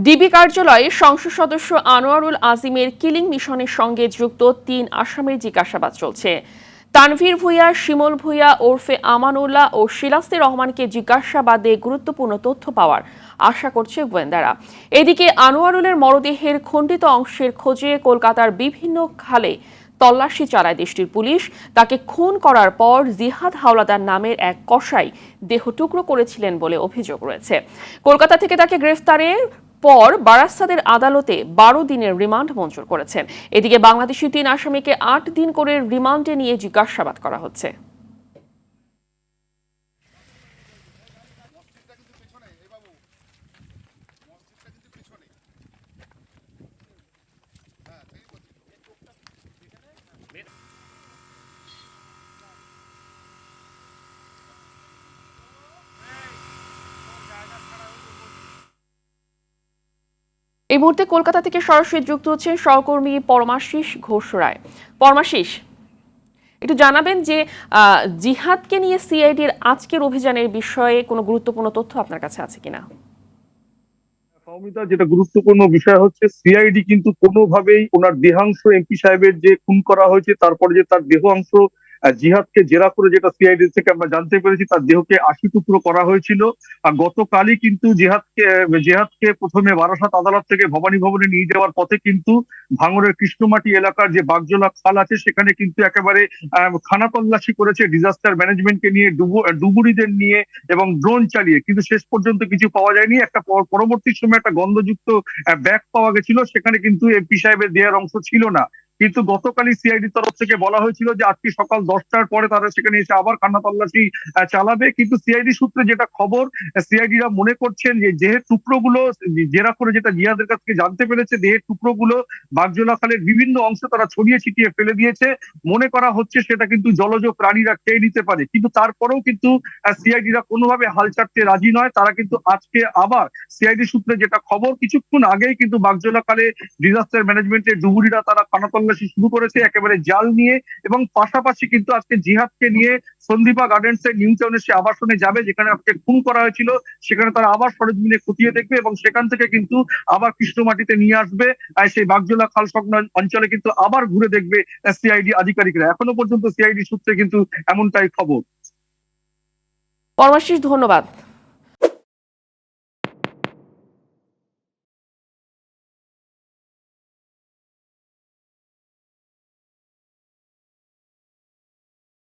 DB কার্যালয়ে সংসদ সদস্য আনোয়ারুল আজিমের কিলিং মিশনের সঙ্গে যুক্ত ৩ আসামির জিজ্ঞাসাবাদ চলছে। তানভীর ভূঁইয়া, শিমুল ভূঁইয়া ওরফে আমানুল্লাহ ও শিলাস্তি রহমানকে জিজ্ঞাসাবাদে গুরুত্বপূর্ণ তথ্য পাওয়ার আশা করছে গোয়েন্দারা। এদিকে আনোয়ারুলের মরদেহের খণ্ডিত অংশের খোঁজে কলকাতার বিভিন্ন খালে তল্লাশি চালায় দেশটির পুলিশ। তাকে খুন করার পর জিহাদ হাওলাদার নামের এক কসাই দেহ টুকরো করেছিলেন বলে অভিযোগ রয়েছে। কলকাতা থেকে তাকে গ্রেফতারের পর বারাসাতের আদালতে ১২ দিনের রিমান্ড মঞ্জুর করেছেন। এদিকে বাংলাদেশি ৩ আসামিকে ৮ দিন করে রিমান্ডে নিয়ে জিজ্ঞাসাবাদ করা হচ্ছে। এই মুহূর্তে কলকাতা থেকে সরাসরি যুক্ত হচ্ছেন সহকর্মী পরমাশিস ঘোষ রায়। পরমাশিস, একটু জানাবেন যে জিহাদকে নিয়ে সিআইডির আজকের অভিযানের বিষয়ে কোনো গুরুত্বপূর্ণ তথ্য আপনার কাছে আছে কিনা? সৌমিতা, যেটা গুরুত্বপূর্ণ বিষয় হচ্ছে সিআইডি কিন্তু কোনোভাবেই ওনার দেহাংশ এমপি সাহেবের যে খুন করা হয়েছে তারপরে যে তার দেহাংশ জিহাদকে জেরা করে যেটা সিআইডি থেকে আমরা জানতে পেরেছি তার দেহকে ৮০ টুকরো করা হয়েছিল। আর গতকালই কিন্তু জিহাদকে প্রথমে বারাসাত আদালত থেকে ভবানী ভবনে নিয়ে যাওয়ার পথে কিন্তু ভাঙড়ের কৃষ্ণমাটি এলাকার যে বাগজোলা খাল আছে সেখানে কিন্তু একেবারে খানা তল্লাশি করেছে ডিজাস্টার ম্যানেজমেন্টকে নিয়ে, ডুবুরিদের নিয়ে এবং ড্রোন চালিয়ে, কিন্তু শেষ পর্যন্ত কিছু পাওয়া যায়নি। একটা পরবর্তী সময় একটা গন্ধযুক্ত ব্যাগ পাওয়া গেছিল, সেখানে কিন্তু এমপি সাহেবের দেহের অংশ ছিল না। কিন্তু গতকালই সিআইডি তরফ থেকে বলা হয়েছিল যে আজকে সকাল ১০টার পরে তারা সেখানে এসে আবার খানা তল্লাশি চালাবে। কিন্তু সিআইডি সূত্রে যেটা খবর, সিআইডিরা মনে করছেন যে দেহের টুকরোগুলো জেরা করে যেটা জিহাদের কাছ থেকে জানতে পেরেছে, দেহের টুকরোগুলো বাগজোলা খালের বিভিন্ন অংশে তারা ছড়িয়ে ছিটিয়ে ফেলে দিয়েছে। মনে করা হচ্ছে সেটা কিন্তু জলজ প্রাণীরা খেয়ে নিতে পারে। কিন্তু তারপরেও কিন্তু সিআইডিরা কোনোভাবে হাল ছাড়তে রাজি নয়। তারা কিন্তু আজকে আবার সিআইডি সূত্রে যেটা খবর, কিছুক্ষণ আগেই কিন্তু বাগজোলা খালে ডিজাস্টার ম্যানেজমেন্টের ডুবুরিরা তারা খানা তল্লাশি শুরু করেছে একেবারে জাল নিয়ে। এবং পাশাপাশি কিন্তু আজকে জিহাদকে নিয়ে সন্দীপা গার্ডেন্স এর নিউ টাউনের সে আবাসনে যাবে যেখানে আজকে খুন করা হয়েছিল, সেখানে তারা আবার সরেজমিনে খতিয়ে দেখবে এবং সেখান থেকে কিন্তু আবার কৃষ্ণমাটিতে নিয়ে আসবে। সেই বাগজোলা খাল সংলগ্ন অঞ্চলে কিন্তু আবার ঘুরে দেখবে সিআইডি আধিকারিকরা। এখনো পর্যন্ত সিআইডি সূত্রে কিন্তু এমনটাই খবর। পরমাশিস, ধন্যবাদ।